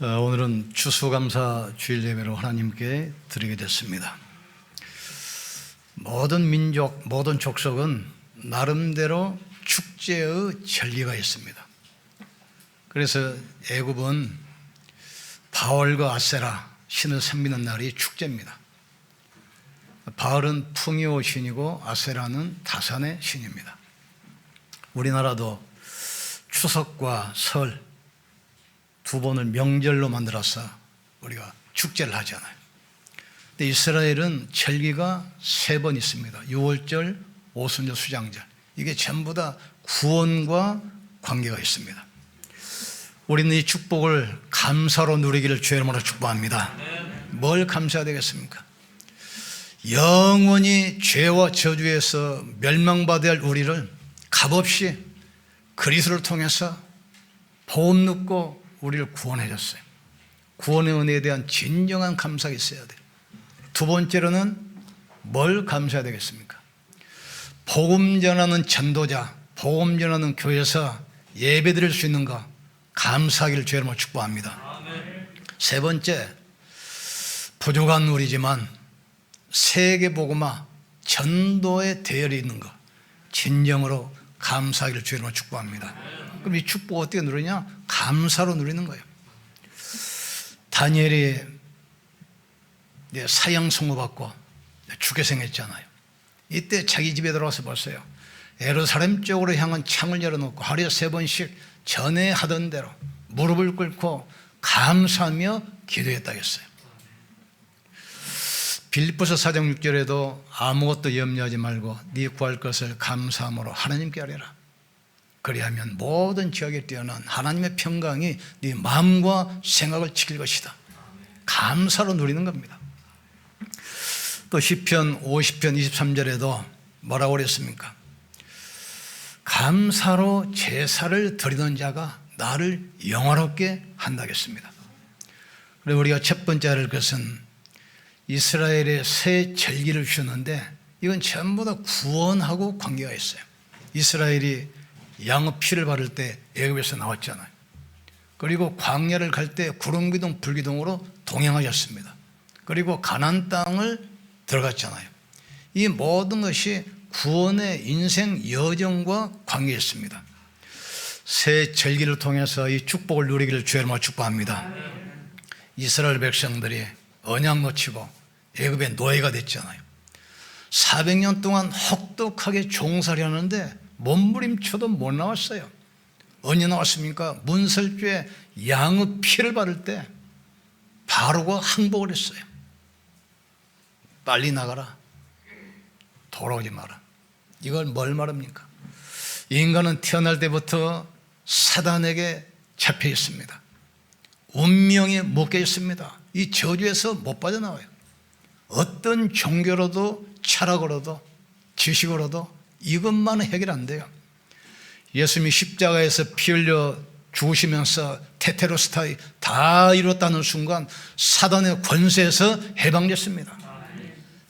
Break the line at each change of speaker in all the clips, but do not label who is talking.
오늘은 추수감사 주일 예배로 하나님께 드리게 됐습니다. 모든 민족, 모든 족속은 나름대로 축제의 절기가 있습니다. 그래서 애굽은 바알과 아세라 신을 섬기는 날이 축제입니다. 바알은 풍요 신이고 아세라는 다산의 신입니다. 우리나라도 추석과 설 두 번을 명절로 만들어서 우리가 축제를 하잖아요. 근데 이스라엘은 절기가 세 번 있습니다. 유월절, 오순절, 수장절. 이게 전부 다 구원과 관계가 있습니다. 우리는 이 축복을 감사로 누리기를 주의 이름으로 축복합니다. 뭘 감사해야 되겠습니까? 영원히 죄와 저주에서 멸망받아야 할 우리를 값없이 그리스도를 통해서 보험 넣고 우리를 구원해 줬어요. 구원의 은혜에 대한 진정한 감사가 있어야 돼요. 두 번째로는 뭘 감사해야 되겠습니까? 복음 전하는 전도자, 복음 전하는 교회에서 예배 드릴 수 있는 거 감사하기를 주의 이름으로 축복합니다. 세 번째, 부족한 우리지만 세계 복음화 전도의 대열이 있는 거 진정으로 감사하기를 주의 이름으로 축복합니다. 그럼 이 축복 어떻게 누리냐? 감사로 누리는 거예요. 다니엘이 사형 선고받고 죽게 생겼잖아요. 이때 자기 집에 들어와서 봤어요. 예루살렘 쪽으로 향한 창을 열어놓고 하루에 3번씩 전에 하던 대로 무릎을 꿇고 감사하며 기도했다겠어요. 빌립보서 4장 6절에도 아무것도 염려하지 말고 네 구할 것을 감사함으로 하나님께 아뢰라. 그리하면 모든 지역에 뛰어난 하나님의 평강이 네 마음과 생각을 지킬 것이다. 감사로 누리는 겁니다. 또 시편 50편 23절에도 뭐라고 그랬습니까? 감사로 제사를 드리는 자가 나를 영화롭게 한다겠습니다. 그리고 우리가 첫 번째 할 것은 이스라엘의 새 절기를 주셨는데 이건 전부 다 구원하고 관계가 있어요. 이스라엘이 양의 피를 바를 때 애굽에서 나왔잖아요. 그리고 광야를 갈 때 구름기둥 불기둥으로 동행하셨습니다. 그리고 가나안 땅을 들어갔잖아요. 이 모든 것이 구원의 인생 여정과 관계했습니다. 새 절기를 통해서 이 축복을 누리기를 주의 이름으로 축복합니다. 이스라엘 백성들이 언약 놓치고 애굽의 노예가 됐잖아요. 400년 동안 혹독하게 종살이 하는데 몸부림쳐도 못 나왔어요. 언제 나왔습니까? 문설주에 양의 피를 바를 때 바로가 항복을 했어요. 빨리 나가라. 돌아오지 마라. 이걸 뭘 말합니까? 인간은 태어날 때부터 사단에게 잡혀 있습니다. 운명에 묶여 있습니다. 이 저주에서 못 빠져나와요. 어떤 종교로도 철학으로도 지식으로도 이것만은 해결 안 돼요. 예수님이 십자가에서 피 흘려 죽으시면서 테테로스타이 다 이뤘다는 순간 사단의 권세에서 해방됐습니다.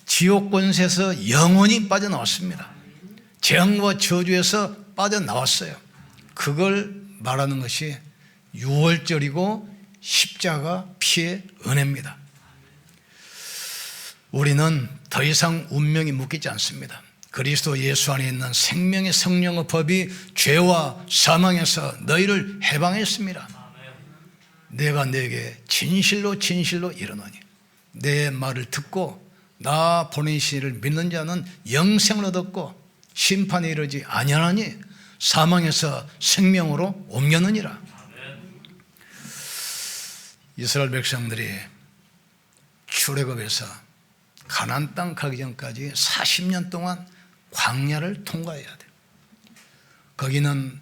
지옥 권세에서 영원히 빠져나왔습니다. 재앙과 저주에서 빠져나왔어요. 그걸 말하는 것이 유월절이고 십자가 피의 은혜입니다. 우리는 더 이상 운명이 묶이지 않습니다. 그리스도 예수 안에 있는 생명의 성령의 법이 죄와 사망에서 너희를 해방했습니다. 내가 너에게 진실로 진실로 이르노니 내 말을 듣고 나 보내신 이를 믿는 자는 영생을 얻었고 심판에 이르지 아니하나니 사망에서 생명으로 옮겼느니라. 이스라엘 백성들이 출애굽에서 가나안 땅 가기 전까지 40년 동안 광야를 통과해야 돼요. 거기는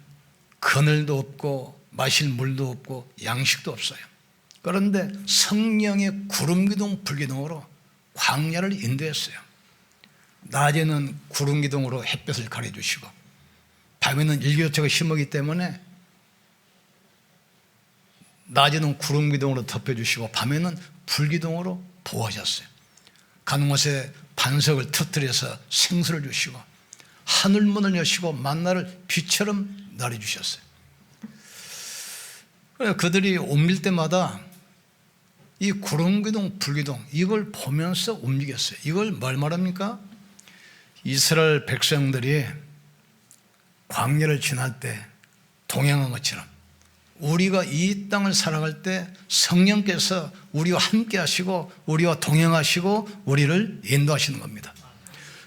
그늘도 없고 마실 물도 없고 양식도 없어요. 그런데 성령의 구름기둥 불기둥으로 광야를 인도했어요. 낮에는 구름기둥으로 햇볕을 가려주시고 밤에는 일교차가 심하기 때문에 낮에는 구름기둥으로 덮여주시고 밤에는 불기둥으로 보호하셨어요. 가는 곳에 반석을 터뜨려서 생수를 주시고 하늘문을 여시고 만나를 비처럼 내려주셨어요. 그들이 옮길 때마다 이 구름기둥, 불기둥 이걸 보면서 움직였어요. 이걸 뭘 말합니까? 이스라엘 백성들이 광야를 지날 때 동행한 것처럼 우리가 이 땅을 살아갈 때 성령께서 우리와 함께 하시고 우리와 동행하시고 우리를 인도하시는 겁니다.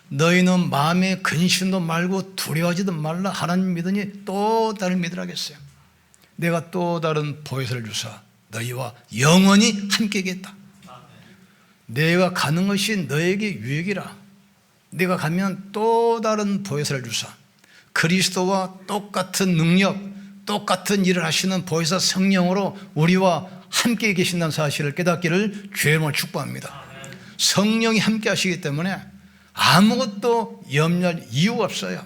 너희는 마음에 근심도 말고 두려워하지도 말라. 하나님 믿으니 또 다른 믿으라 하겠어요. 내가 또 다른 보혜사를 주사 너희와 영원히 함께 하겠다. 내가 가는 것이 너에게 유익이라. 내가 가면 또 다른 보혜사를 주사 그리스도와 똑같은 능력, 똑같은 일을 하시는 보혜사 성령으로 우리와 함께 계신다는 사실을 깨닫기를 주의 이름으로 축복합니다. 성령이 함께 하시기 때문에 아무것도 염려할 이유가 없어요.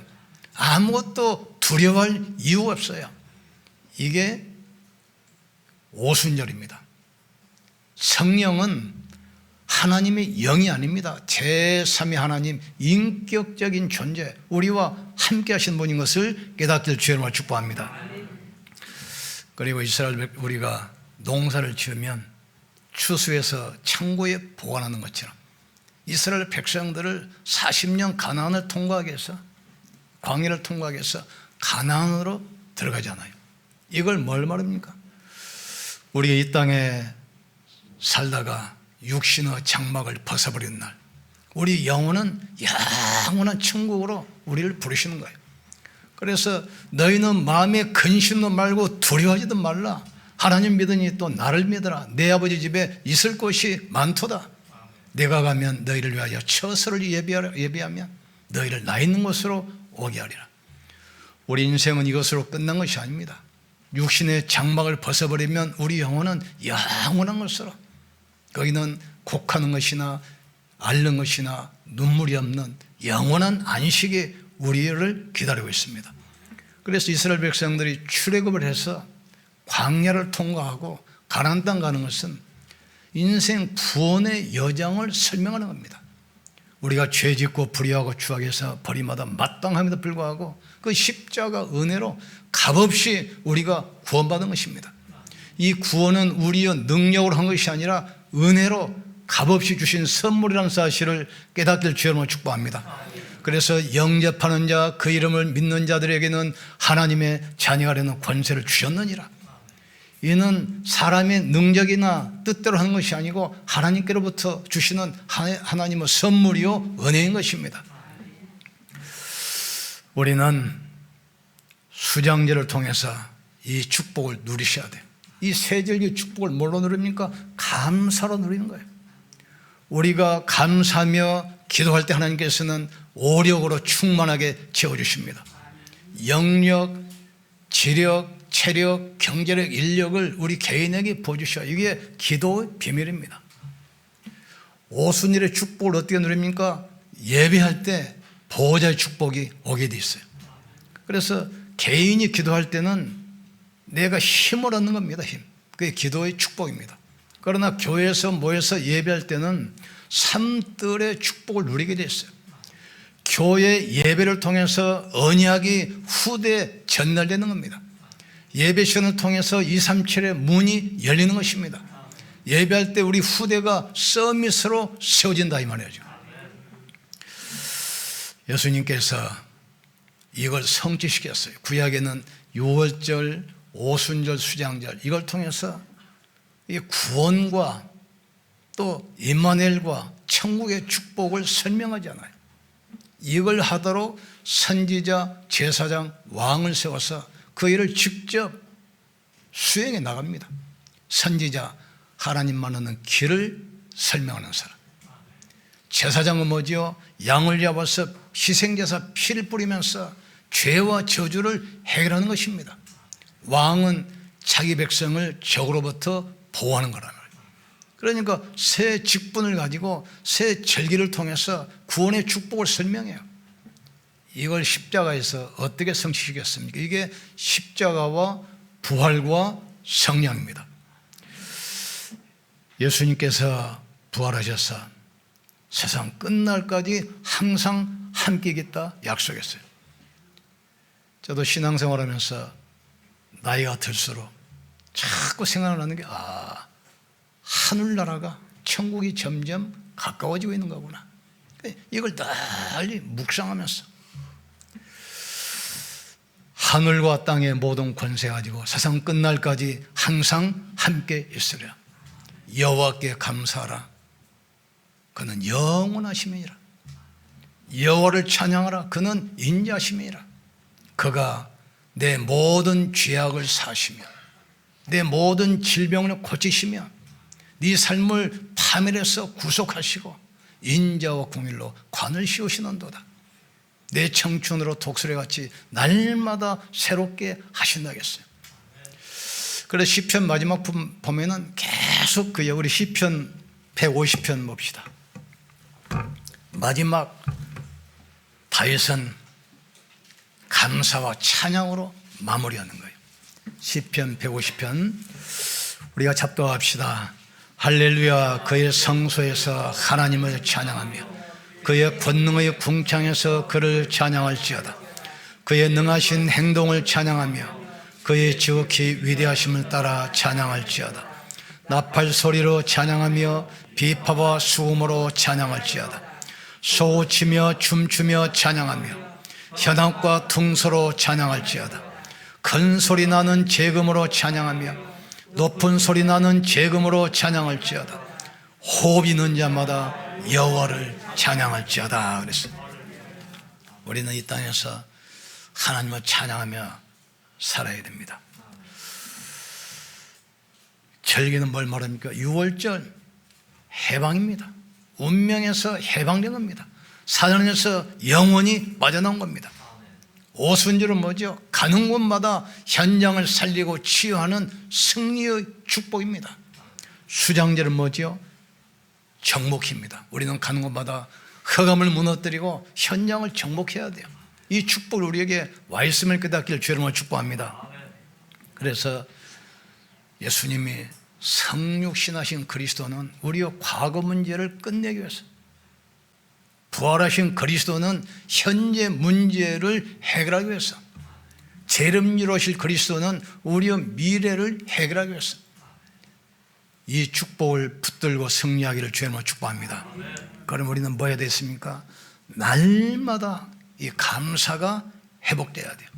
아무것도 두려워할 이유가 없어요. 이게 오순절입니다. 성령은 하나님의 영이 아닙니다. 제3의 하나님, 인격적인 존재, 우리와 함께 하신 분인 것을 깨닫기를 주의 이름으로 축복합니다. 그리고 이스라엘 우리가 농사를 지으면 추수해서 창고에 보관하는 것처럼 이스라엘 백성들을 40년 가나안을 통과하게 해서 광야를 통과하게 해서 가나안으로 들어가잖아요. 이걸 뭘 말합니까? 우리가 이 땅에 살다가 육신의 장막을 벗어버리는 날 우리 영혼은 영원한 천국으로 우리를 부르시는 거예요. 그래서 너희는 마음에 근심도 말고 두려워하지도 말라. 하나님 믿으니 또 나를 믿어라. 내 아버지 집에 있을 곳이 많도다. 내가 가면 너희를 위하여 처소를 예비하면 너희를 나 있는 곳으로 오게 하리라. 우리 인생은 이것으로 끝난 것이 아닙니다. 육신의 장막을 벗어버리면 우리 영혼은 영원한 것으로, 거기는 곡하는 것이나 앓는 것이나 눈물이 없는 영원한 안식이 우리를 기다리고 있습니다. 그래서 이스라엘 백성들이 출애굽을 해서 광야를 통과하고 가나안 땅 가는 것은 인생 구원의 여정을 설명하는 겁니다. 우리가 죄짓고 불의하고 추악해서 벌이마다 마땅함에도 불구하고 그 십자가 은혜로 값없이 우리가 구원받은 것입니다. 이 구원은 우리의 능력으로 한 것이 아니라 은혜로 값없이 주신 선물이라는 사실을 깨닫길 주의 이름으로 축복합니다. 그래서 영접하는 자, 그 이름을 믿는 자들에게는 하나님의 자녀가 되는 권세를 주셨느니라. 이는 사람의 능력이나 뜻대로 하는 것이 아니고 하나님께로부터 주시는 하나님의 선물이요 은혜인 것입니다. 우리는 수장제를 통해서 이 축복을 누리셔야 돼요. 이 세절기 축복을 뭘로 누립니까? 감사로 누리는 거예요. 우리가 감사하며 기도할 때 하나님께서는 오력으로 충만하게 채워주십니다. 영력, 지력, 체력, 경제력, 인력을 우리 개인에게 보여주셔야, 이게 기도의 비밀입니다. 오순절의 축복을 어떻게 누립니까? 예배할 때 보호자의 축복이 오게 돼 있어요. 그래서 개인이 기도할 때는 내가 힘을 얻는 겁니다. 힘. 그게 기도의 축복입니다. 그러나 교회에서 모여서 예배할 때는 삼들의 축복을 누리게 돼 있어요. 교회 예배를 통해서 언약이 후대에 전달되는 겁니다. 예배 시간을 통해서 237의 문이 열리는 것입니다. 예배할 때 우리 후대가 서밋으로 세워진다 이 말이죠. 예수님께서 이걸 성취시켰어요. 구약에는 유월절, 오순절, 수장절 이걸 통해서 이 구원과 또 임마누엘과 천국의 축복을 설명하잖아요. 이걸 하도록 선지자, 제사장, 왕을 세워서 그 일을 직접 수행해 나갑니다. 선지자, 하나님만 아는 길을 설명하는 사람. 제사장은 뭐지요? 양을 잡아서 희생제사 피를 뿌리면서 죄와 저주를 해결하는 것입니다. 왕은 자기 백성을 적으로부터 보호하는 거란 말이에요. 그러니까 새 직분을 가지고 새 절기를 통해서 구원의 축복을 설명해요. 이걸 십자가에서 어떻게 성취시켰습니까? 이게 십자가와 부활과 성령입니다. 예수님께서 부활하셔서 세상 끝날까지 항상 함께 있겠다 약속했어요. 저도 신앙생활하면서 나이가 들수록 자꾸 생각나는 게 하늘나라가 천국이 점점 가까워지고 있는 거구나. 이걸 널리 묵상하면서 하늘과 땅의 모든 권세 가지고 세상 끝날까지 항상 함께 있으랴. 여호와께 감사하라. 그는 영원하심이니라. 여호와를 찬양하라. 그는 인자심이니라. 그가 내 모든 죄악을 사시며 내 모든 질병을 고치시며 네 삶을 파멸해서 구속하시고 인자와 공의로 관을 씌우시는도다. 내 청춘으로 독수리같이 날마다 새롭게 하신다겠어요. 그래서 시편 마지막 보면은 계속 우리 시편 150편 봅시다. 마지막 다윗은 감사와 찬양으로 마무리하는 거예요. 시편 150편 우리가 잡도합시다. 할렐루야. 그의 성소에서 하나님을 찬양하며 그의 권능의 궁창에서 그를 찬양할지어다. 그의 능하신 행동을 찬양하며 그의 지극히 위대하심을 따라 찬양할지어다. 나팔 소리로 찬양하며 비파와 수음으로 찬양할지어다. 소치며 춤추며 찬양하며 현악과 퉁소로 찬양할지어다. 큰 소리 나는 재금으로 찬양하며 높은 소리 나는 재금으로 찬양할지어다. 호흡 있는 자마다 여호와를 찬양할지어다 그랬어요. 우리는 이 땅에서 하나님을 찬양하며 살아야 됩니다. 절기는 뭘 말합니까? 6월절 해방입니다. 운명에서 해방된 겁니다. 사단에서 영원히 빠져나온 겁니다. 오순절은 뭐죠? 가는 곳마다 현장을 살리고 치유하는 승리의 축복입니다. 수장절은 뭐죠? 정복입니다. 우리는 가는 곳마다 흑암을 무너뜨리고 현장을 정복해야 돼요. 이 축복을 우리에게 와 있음을 깨닫기를 주님을 축복합니다. 그래서 예수님이 성육신하신 그리스도는 우리의 과거 문제를 끝내기 위해서, 부활하신 그리스도는 현재 문제를 해결하기 위해서, 재림으로 오실 그리스도는 우리의 미래를 해결하기 위해서 이 축복을 붙들고 승리하기를 주님으로 축복합니다. 그럼 우리는 뭐 해야 되겠습니까? 날마다 이 감사가 회복돼야 돼요.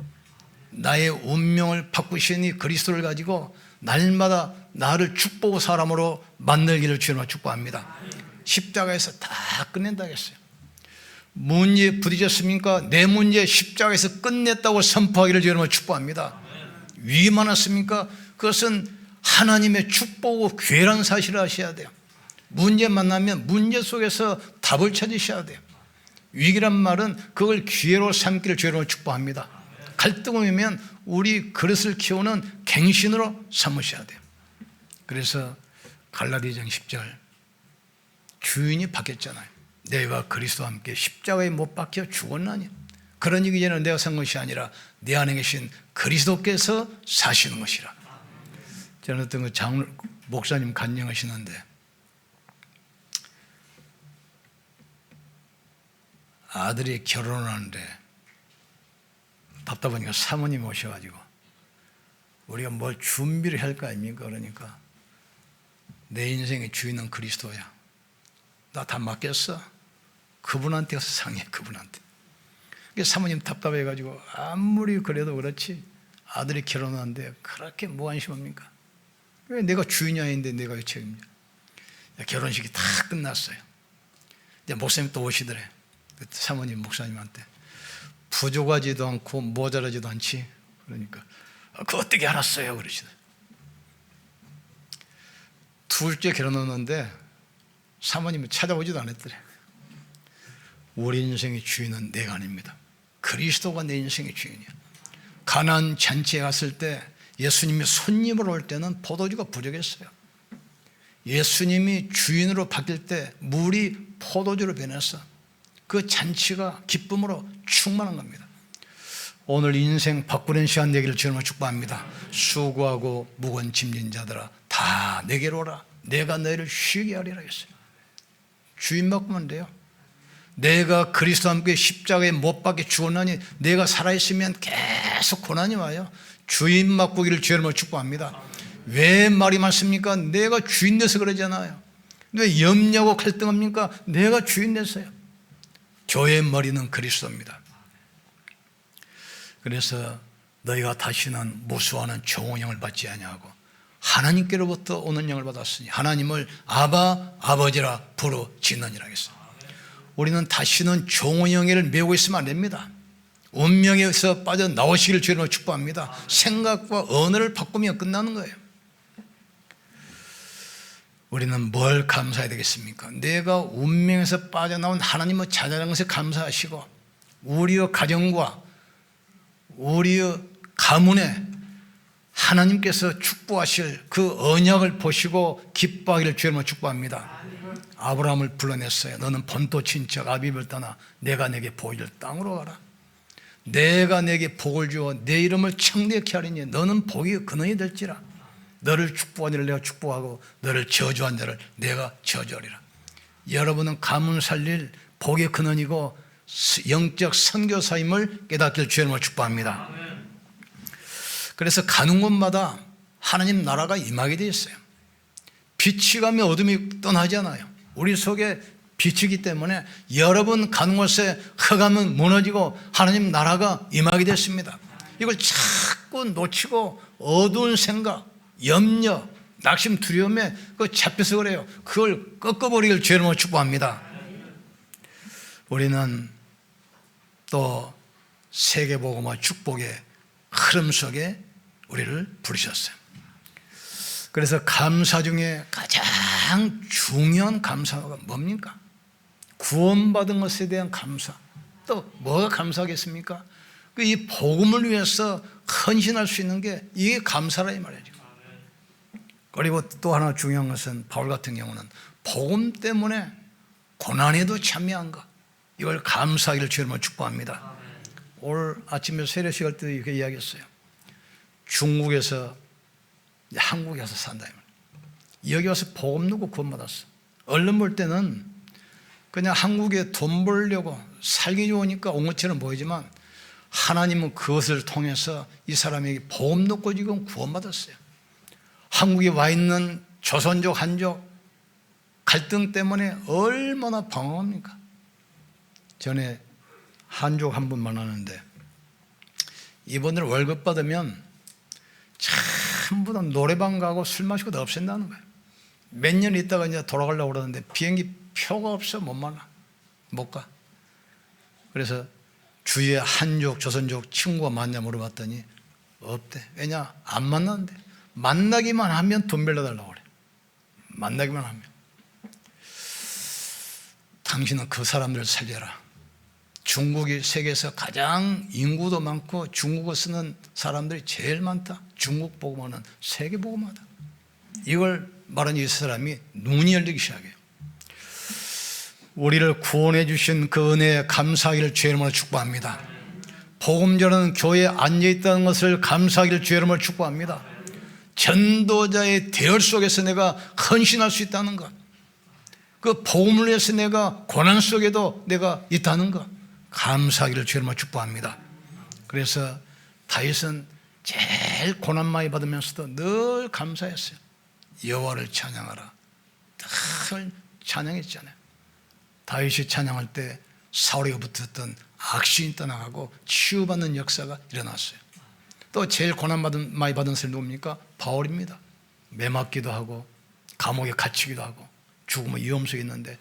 나의 운명을 바꾸신 이 그리스도를 가지고 날마다 나를 축복 사람으로 만들기를 주님으로 축복합니다. 십자가에서 다 끝낸다고 했어요. 문제에 부딪혔습니까? 내 문제 십자가에서 끝냈다고 선포하기를 주님으로 축복합니다. 위기 많았습니까? 그것은 하나님의 축복이고 괴란 사실을 아셔야 돼요. 문제 만나면 문제 속에서 답을 찾으셔야 돼요. 위기란 말은 그걸 기회로 삼기를 주님으로 축복합니다. 갈등이 오면 우리 그릇을 키우는 갱신으로 삼으셔야 돼요. 그래서 갈라디아장 10절 주인이 바뀌었잖아요. 내가 그리스도와 함께 십자가에 못 박혀 죽었나니 그런 얘기 전에 내가 산 것이 아니라 내 안에 계신 그리스도께서 사시는 것이라. 저는 어떤 목사님 간증하시는데 아들이 결혼하는데 답답하니까 사모님 오셔가지고 우리가 뭘 준비를 할 거 아닙니까? 그러니까 내 인생의 주인은 그리스도야. 나 다 맡겼어. 그분한테 가서 상해. 그분한테. 사모님 답답해가지고 아무리 그래도 그렇지 아들이 결혼하는데 그렇게 무관심합니까? 왜 내가 주인이 아닌데 내가 왜 책임져? 결혼식이 다 끝났어요. 이제 목사님 또 오시더래. 사모님 목사님한테 부족하지도 않고 모자라지도 않지. 그러니까 그거 어떻게 알았어요? 그러시더래. 둘째 결혼했는데 사모님이 찾아오지도 않았더래. 우리 인생의 주인은 내가 아닙니다. 그리스도가 내 인생의 주인이야. 가나안 잔치에 갔을 때 예수님이 손님으로 올 때는 포도주가 부족했어요. 예수님이 주인으로 바뀔 때 물이 포도주로 변해서 그 잔치가 기쁨으로 충만한 겁니다. 오늘 인생 바꾸는 시간 되기를 주님으로 축복합니다. 수고하고 무거운 짐진 자들아 다 내게로 오라. 내가 너희를 쉬게 하리라 했어요. 주인 바꾸면 돼요. 내가 그리스도와 함께 십자가에 못 박혀 죽었나니 내가 살아있으면 계속 고난이 와요. 주인 바꾸기를 주님으로 축복합니다. 왜 말이 많습니까? 내가 주인 돼서 그러잖아요. 왜 염려하고 갈등합니까? 내가 주인 돼서요. 교회의 머리는 그리스도입니다. 그래서 너희가 다시는 무수하는 종원형을 받지 아니하고 하나님께로부터 오는 영을 받았으니 하나님을 아바 아버지라 부르짖느니라 하겠어요. 우리는 다시는 종원형을 메고 있으면 안 됩니다. 운명에서 빠져나오시길 주님으로 축복합니다. 생각과 언어를 바꾸면 끝나는 거예요. 우리는 뭘 감사해야 되겠습니까? 내가 운명에서 빠져나온 하나님의 자녀라는 것에 감사하시고 우리의 가정과 우리의 가문에 하나님께서 축복하실 그 언약을 보시고 기뻐하기를 주님으로 축복합니다. 아브라함을 불러냈어요. 너는 본토 친척 아비를 떠나 내가 내게 보이를 땅으로 가라. 내가 내게 복을 주어 내 이름을 창대케 하리니 너는 복이 근원이 될지라. 너를 축복한 자를 내가 축복하고 너를 저주한 자를 내가 저주하리라. 여러분은 가문 살릴 복의 근원이고 영적 선교사임을 깨닫길 주님으로 축복합니다. 그래서 가는 곳마다 하나님 나라가 임하게 되어 있어요. 빛이 가면 어둠이 떠나잖아요. 우리 속에 빛이기 때문에 여러분 가는 곳에 흑암은 무너지고 하나님 나라가 임하게 됐습니다. 이걸 자꾸 놓치고 어두운 생각, 염려, 낙심, 두려움에 잡혀서 그래요. 그걸 꺾어버리길 주님으로 축복합니다. 우리는 또 세계복음화 축복의 흐름 속에 우리를 부르셨어요. 그래서 감사 중에 가장 중요한 감사가 뭡니까? 구원받은 것에 대한 감사. 또 뭐가 감사하겠습니까? 이 복음을 위해서 헌신할 수 있는 게 이게 감사라 이 말이죠. 그리고 또 하나 중요한 것은 바울 같은 경우는 복음 때문에 고난에도 참여한 것, 이걸 감사하기를 주님으로 축복합니다. 오늘 아침에 세례식 할 때 이렇게 이야기했어요. 중국에서 한국에 와서 산다. 여기 와서 복음 누고 구원받았어. 얼른 볼 때는 그냥 한국에 돈 벌려고 살기 좋으니까 온 것처럼 보이지만 하나님은 그것을 통해서 이 사람에게 복음 듣고 지금 구원받았어요. 한국에 와 있는 조선족 한족 갈등 때문에 얼마나 방황합니까? 전에 한족 한 분 만나는데 이분들 월급 받으면 전부 다 노래방 가고 술 마시고 다 없앤다는 거예요. 몇 년 있다가 이제 돌아가려고 그러는데 비행기 표가 없어 못 만나. 못 가. 그래서 주위에 한족, 조선족 친구가 맞냐 물어봤더니 없대. 왜냐? 안 만나는데. 만나기만 하면 돈 빌려달라고 그래. 만나기만 하면. 당신은 그 사람들을 살려라. 중국이 세계에서 가장 인구도 많고 중국어 쓰는 사람들이 제일 많다. 중국 복음화는 세계 복음화다. 이걸 말한 이 사람이 눈이 열리기 시작해요. 우리를 구원해 주신 그 은혜에 감사하기를 주의 이름으로 축복합니다. 복음 전하는 교회에 앉아있다는 것을 감사하기를 주의 이름으로 축복합니다. 전도자의 대열 속에서 내가 헌신할 수 있다는 것, 그 복음을 위해서 내가 고난 속에도 내가 있다는 것, 감사하기를 주의 이름으로 축복합니다. 그래서 다윗은 제일 고난 많이 받으면서도 늘 감사했어요. 여호와를 찬양하라. 늘 찬양했잖아요. 다윗이 찬양할 때 사울에게 붙었던 악신이 떠나가고 치유받는 역사가 일어났어요. 또 제일 고난 많이 받은 사람이 누굽니까? 바울입니다. 매맞기도 하고 감옥에 갇히기도 하고 죽음의 위험 속에 있는데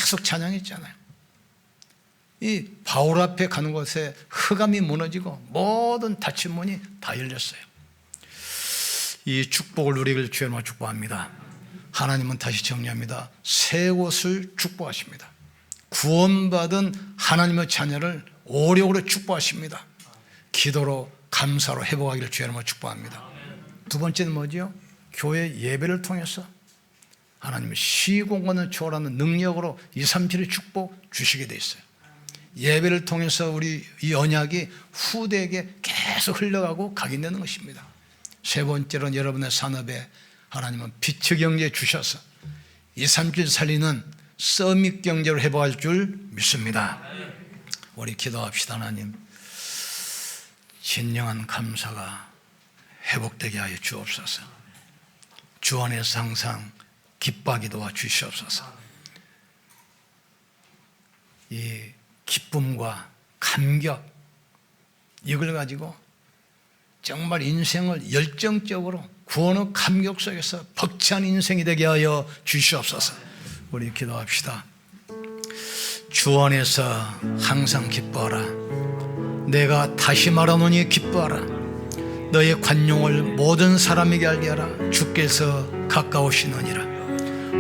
계속 찬양했잖아요. 이 바울 앞에 가는 곳에 흑암이 무너지고 모든 닫힌 문이 다 열렸어요. 이 축복을 누리길 주님으로 축복합니다. 하나님은 다시 정리합니다. 새 곳을 축복하십니다. 구원받은 하나님의 자녀를 오력으로 축복하십니다. 기도로 감사로 회복하기를 주님으로 축복합니다. 두 번째는 뭐죠? 교회 예배를 통해서 하나님의 시공간을 초월하는 능력으로 2, 3, 7의 축복 주시게 돼 있어요. 예배를 통해서 우리 이 언약이 후대에게 계속 흘러가고 각인되는 것입니다. 세 번째로는 여러분의 산업에 하나님은 빛의 경제 주셔서 2, 3, 7 살리는 서밋 경제로 회복할 줄 믿습니다. 우리 기도합시다. 하나님, 진정한 감사가 회복되게 하여 주옵소서. 주 안에서 항상 기뻐하게 도와 주시옵소서. 이 기쁨과 감격, 이걸 가지고 정말 인생을 열정적으로 구원의 감격 속에서 벅찬 인생이 되게 하여 주시옵소서. 우리 기도합시다. 주 안에서 항상 기뻐하라. 내가 다시 말하노니 기뻐하라. 너의 관용을 모든 사람에게 알게 하라. 주께서 가까우시느니라.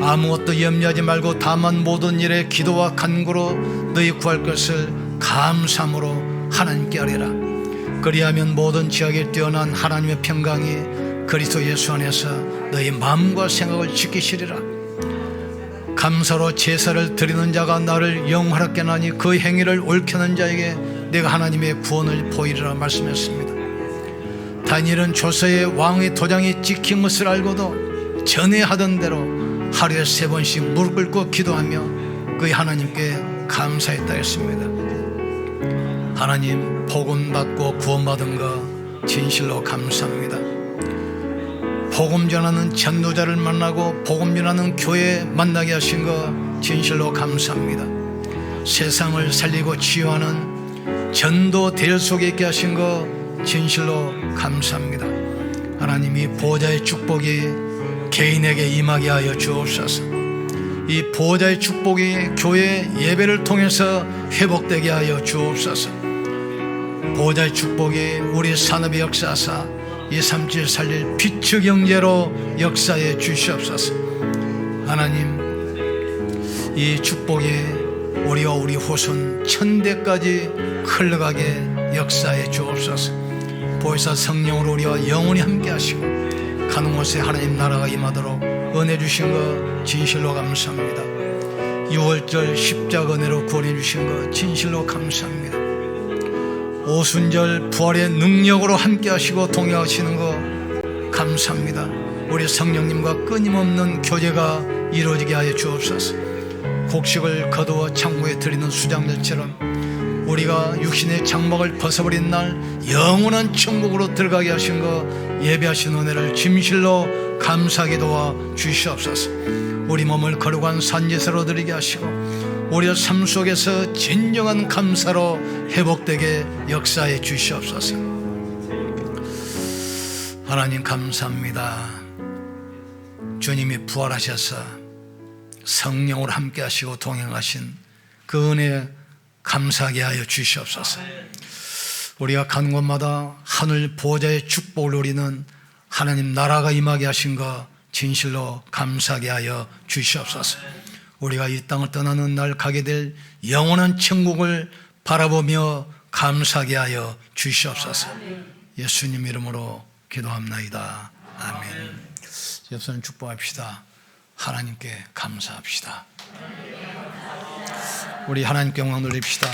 아무것도 염려하지 말고 다만 모든 일에 기도와 간구로 너희 구할 것을 감사함으로 하나님께 아뢰라. 그리하면 모든 지역에 뛰어난 하나님의 평강이 그리스도 예수 안에서 너희 마음과 생각을 지키시리라. 감사로 제사를 드리는 자가 나를 영화롭게 하나니 그 행위를 옳게 하는 자에게 내가 하나님의 구원을 보이리라 말씀했습니다. 다니엘은 조서에 왕의 도장이 찍힌 것을 알고도 전에 하던 대로 하루에 3번씩 무릎 꿇고 기도하며 그의 하나님께 감사했다 했습니다. 하나님, 복음 받고 구원받은 거 진실로 감사합니다. 복음 전하는 전도자를 만나고 복음 전하는 교회 만나게 하신 거 진실로 감사합니다. 세상을 살리고 치유하는 전도 대열 속에 있게 하신 거 진실로 감사합니다. 하나님, 이 보호자의 축복이 개인에게 임하게 하여 주옵소서. 이 보호자의 축복이 교회 예배를 통해서 회복되게 하여 주옵소서. 보호자의 축복이 우리 산업의 역사사 237 살릴 빛의 경제로 역사해 주시옵소서. 하나님, 이 축복이 우리와 우리 후손 천대까지 흘러가게 역사해 주옵소서. 보혜사 성령으로 우리와 영원히 함께 하시고 가는 곳에 하나님 나라가 임하도록 은혜 주신 거 진실로 감사합니다. 6월절 십자가 은혜로 구원해 주신 거 진실로 감사합니다. 오순절 부활의 능력으로 함께 하시고 동행하시는 거 감사합니다. 우리 성령님과 끊임없는 교제가 이루어지게 하여 주옵소서. 곡식을 거두어 창고에 드리는 수장들처럼 우리가 육신의 장막을 벗어버린 날 영원한 천국으로 들어가게 하신 거 예배하신 은혜를 진실로 감사하게 도와 주시옵소서. 우리 몸을 거룩한 산제사로 드리게 하시고 우리의 삶 속에서 진정한 감사로 회복되게 역사해 주시옵소서. 하나님 감사합니다. 주님이 부활하셔서 성령으로 함께 하시고 동행하신 그 은혜 감사하게 하여 주시옵소서. 우리가 가는 곳마다 하늘 보호자의 축복을 누리는 하나님 나라가 임하게 하신 것 진실로 감사하게 하여 주시옵소서. 우리가 이 땅을 떠나는 날 가게 될 영원한 천국을 바라보며 감사하게 하여 주시옵소서. 예수님 이름으로 기도합나이다. 아멘. 옆손 축복합시다. 하나님께 감사합시다. 우리 하나님께 영광 돌립시다.